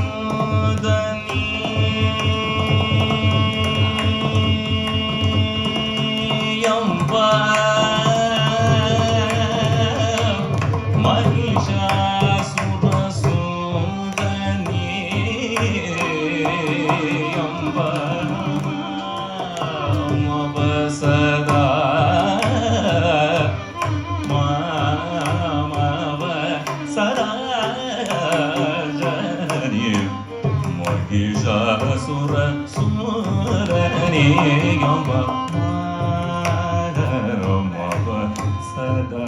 ಮಹಿಷಾಸುರಸೂದನಿ ಎಂಬ ಮಹಿಷಾಸುರಸೂದನಿ ಎಂಬ ಮವಸದಾ ಮಹಿಷಾಸುರ ಸುರನೇ ಎಂಬ ಮವ ಸದಾ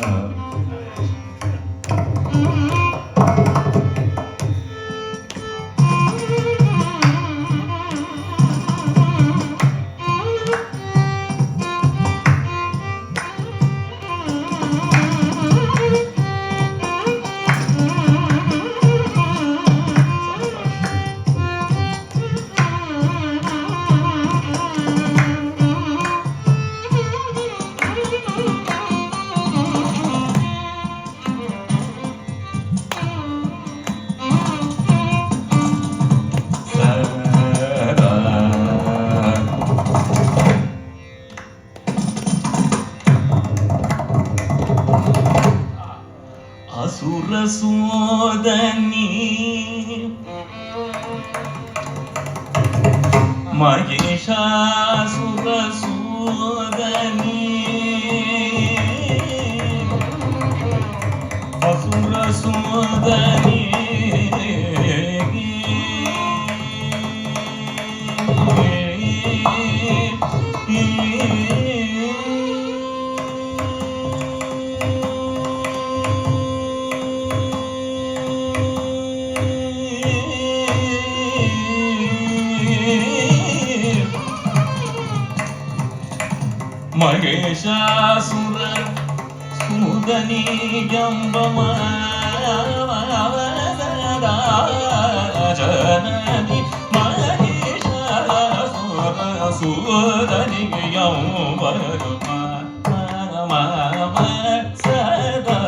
ಅಸುರಸೂದನಿ ಮಹಿಷಾಸುರಸೂದನಿ ಅಸುರಸೂದನಿ ಮಹಿಷಾಸುರ ಸೂದನಿ ಎಂಬ ಮವಸದಾ ಜನನಿ ಮಹಿಷಾಸುರ ಸೂದನಿ ಎಂಬ ಮವಸದಾ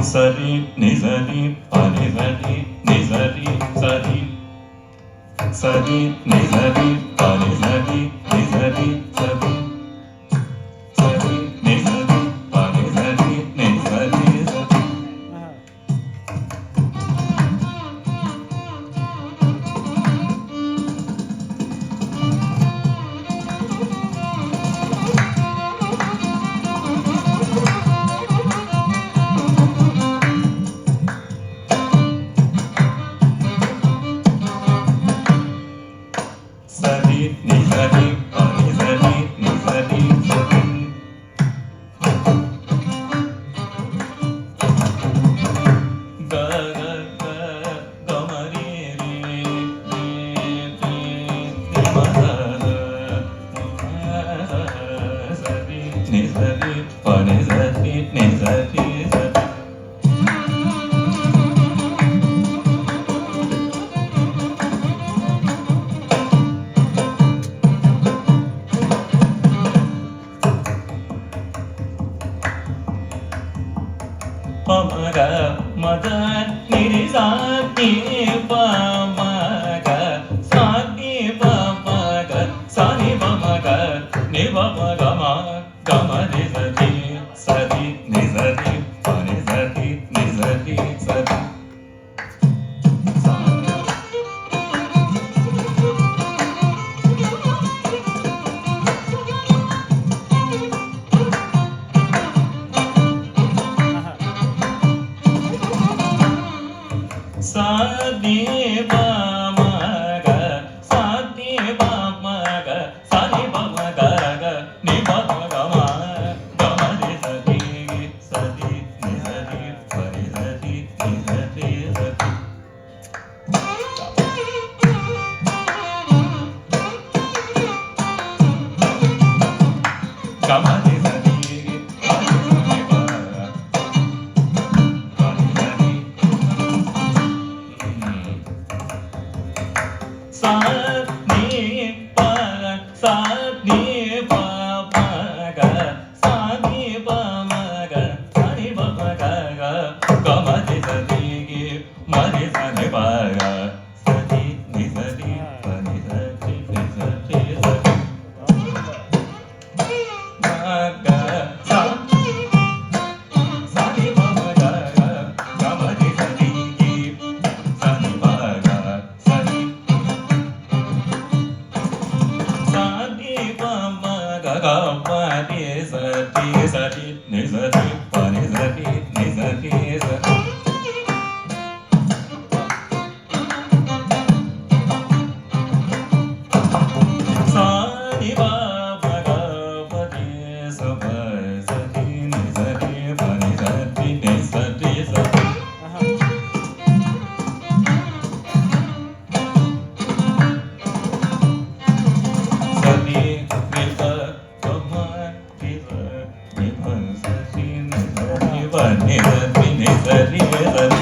Sari, nizari, panizari, nizari, sari. Sari, nizari, panizari, nizari, sari. Sari, nizari, panizari, nizari, sari. Sari, nizari, panizari, nizari, sari. Ga ga ga ga ma re re ma da da sari, nizari, panizari, nizari, sari. Pamaga mada nirisa ni pamaga sani pamaga sani pamaga ni pamaga ma gama nizari sari nizari panizari nizari sari. Sadi ba ma ga sadi ba ma ga sadi ba ma ga ga ni ba ma ga ma ga ma ni sadi sadi ni sadi pari sadi ni sadi sadi. Ga ma ni sadi pari sadi ba pari sadi. Sa ni pa sa ni pa ma ga sa ni pa ma ga sa ni pa ma ga ga ga ma ni sa ni gi ma ni sa ni pa ga sa ni sa ni pa ni sa ni sa ni sa ma ga sa sa ni pa ma ga ga ga ma ni sa ni gi sa ni pa ga sa ni sadi pa ma ga ga ma ni sadi sadi ni sadi pa ni sadi ni sadi sadi. Sadi pa ma ga pa ni sa pa sadi ni sadi pa ni sadi ni sadi sadi. Sadi ni sa pa ma ni sa ni pa sadi ni sadi pa ni sadi ni sadi sadi.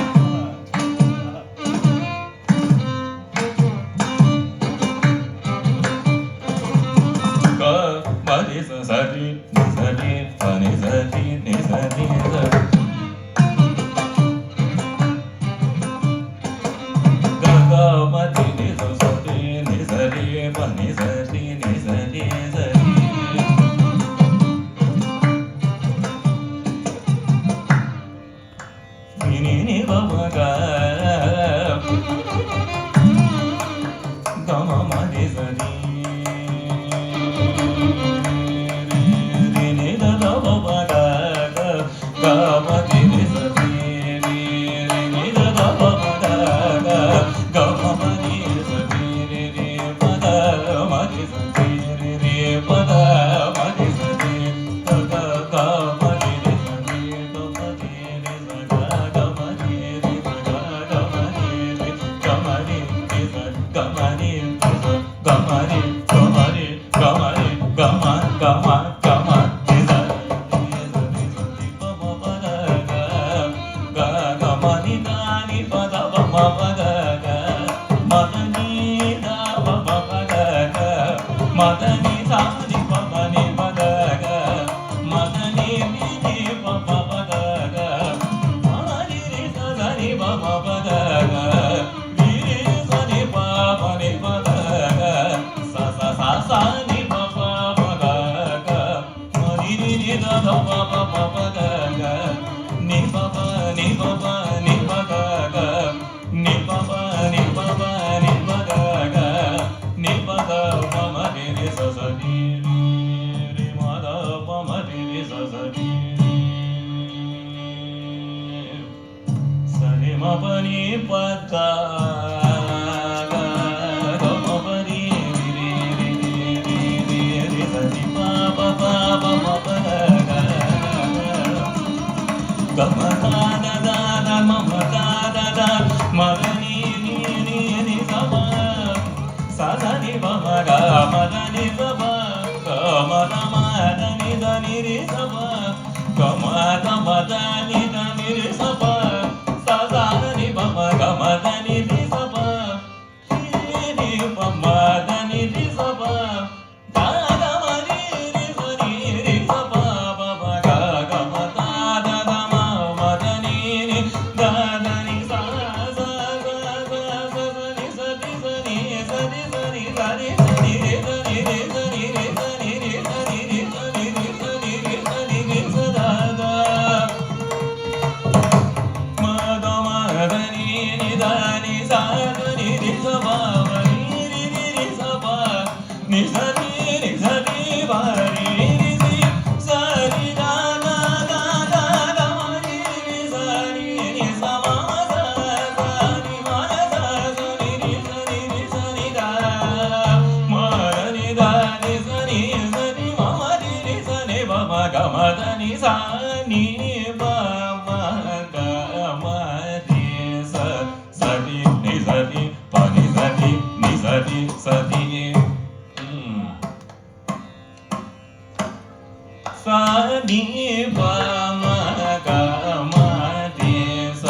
Ga ma ni sa sadi ni sadi pa ni sadi ni sadi sadi. Ga ga ma ni sa sadi ni sadi pa ni sadi ni sadi sadi. ಪಮಗ ಗಮ ಮರಿ ಸರಿ ರಿ ನಿ the the ಪಮಗ ಗಮ ರಿ ಸರಿ ರಿ ನಿ ದ ದ ಪಮಗ ಗಮ ಮರಿ ಸರಿ ರಿ ಪದ ಮರಿ ಸರಿ ರಿ ಪದ ಮರಿ ಸರಿ ಗ ಗ ಮರಿ ಸರಿ ಗ ಮರಿ ಗ ಗ ಮರಿ ಗ ಗ ಮರಿ ಗ ಮರಿ ಗ ಮರಿ ಗ ಮರಿ ಗ ಮರಿ ಗ ಮರಿ ಗ ಮ ಗ ಮ ಗ ಮ ರಿ ಸ ರಿ ಸ ಪ ಮ ಪ ದ ಗ ಗ ಮ ನಿ ದ ನಿ ಪ ದ ಪ ಮ ಪ ದ ಗ ಮ ದ ನಿ ದ ಪ ಮ ಪ ದ ಗ ಮ ದ ನಿ ಸ ನಿ ಪ ಮ ನಿ ಪ ದ ಗ ಮ ದ ನಿ ನಿ ನಿ ಪ ಮ ಪ ದ ಗ ಮ ನಿ ರಿ ಸ ಸ ನಿ ಪ ಮ ಪ ದ ಗ ರಿ ರಿ ಸ ನಿ ಪ ಮ ನಿ ಪ ದ ಗ ಸ ಸ ಸ ಸ ನಿ ಪ ಪ ಮ ಗ ಗ ಮ ರಿ ರಿ ರಿ ದ ದ ಪ ಪ ಮ ಪ ದ ಗ ನಿ ಪ ಪ ನಿ ಪ ಪ ನಿ ಪ ದ ಗ ನಿ ಪ ಪ ನಿ ಪ ಪ ನಿ ಪ ದ ಗ ನಿ ಪ ದ ಪ ಮ ರಿ ರಿ ಸ ಸ ನಿ ರಿ ರಿ ಮ ದ ಪ ಮ ರಿ ರಿ ಸ ಸ ನಿ ಸ ನಿ ಮ ಪ ನಿ ಪ ದ ಗ ಗ ಮ ಪ ರಿ ರಿ ರಿ ರಿ ರಿ ರಿ ರಿ ಸ ನಿ ಪ ಪ ಪ ಪ ಮ ಪ ದ ಗ ಗ ಮ ದ ದ ದ ದ ಮ ಮ ದ ದ ದ ಮ ದ ನಿ ನಿ ನಿ ನಿ ಸ ಮ ಸ ಸ ನಿ ಪ ಮ ಗ ಮ ದ ನಿ ಸ ಪ ಗ ಮ ದ ಮ ದ ನಿ ದ ನಿ ರಿ ಸ ಪ ಗ ಮ ದ ಮ ದ ನಿ ದ ನಿ ರಿ ಸ ಪ ಸ ಸ ನಿ ಪ ಮ ಗ ಮ ದ ನಿ ರಿ ಸ ಪ ರಿ ರಿ ಪ ಮ ದ ನಿ ರಿ ಸ ಪ ಗ ಗ ಮ ರಿ ರಿ ಸ ನಿ ರಿ ಸ ಪ ಪ ಮ ಗ ಗ ಮ ದ ದ ದ ಮ ಮ ದ ನಿ ನಿ ದ ದ ನಿ ಸ ಸ ಸ ಸ ಸ ಸ ನಿ ಸ ನಿ ಸ ನಿ ಸ ನಿ ಸ ನಿ ಸ ನಿ ಸ ನಿ ರಿ ಸ ನಿ ರಿ ಸ ನಿ ರಿ ಸ ನಿ ರಿ ಸ ನಿ ರಿ ಸ ನಿ ರಿ ಸ ನಿ ರಿ ಸ ನಿ ರಿ ಸ ದ ಗ ಮ ದ ಮ ದ ನಿ ನಿ ದ ನಿ ಸ ದ ನಿ ರಿ ಸ ಪ ಮ ರಿ ರಿ ರಿ ರಿ ಸ ಪ ನಿ ಸ ನಿ ರಿ ಸ ನಿ ಪ ರಿ ರಿ ಸಿ ಸ ರಿ the the the the the ಮ ರಿ ರಿ ಸ ನಿ ನಿ ಸ ಮ ಸ ಸ ನಿ ಮ ಸ ಸ ನಿ ರಿ ಸ ನಿ ರಿ ಸ ನಿ ದ ಮ ರ ನಿ ದ ನಿ ಸ ನಿ ಸ ನಿ ಮ ಮ ರಿ ರಿ ಸ ನಿ ಪ ಮ ಗ ಮ ದ ನಿ ಸ ನಿ ಪ ಮ ಗ ಮ ರಿ ಸ ಸ ನಿ ನಿ ಸ ನಿ ಪ ನಿ ಸ ನಿ ನಿ ಸ ನಿ ಸ ನಿ ಸ ನಿ ಪ ಮ ಗ ಮ ರಿ ಸ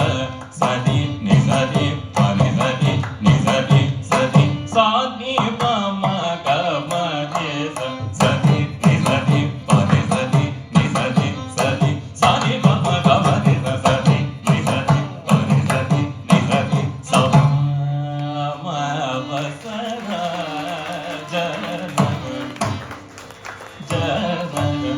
ಸ ನಿ ನಿ ಸ ನಿ ಪ ನಿ ಸ ನಿ ನಿ ಸ ನಿ ಸ ನಿ ಸ ನಿ ಪ ಮ ಗ ಮ ರಿ ಸ ಸ ನಿ ನಿ ಸ ನಿ ಪ ನಿ ಸ ನಿ ನಿ ಸ ನಿ ಸ ನಿ ಸ ನಿ ಪ ಮ ಗ ಮ ರಿ ಸ ಸ ನಿ ನಿ ಸ ನಿ ಪ ನಿ ಸ ನಿ ನಿ ಸ ನಿ ಸ ಮ ಪ ಸ ಗ ಜ ನ ಜ ನ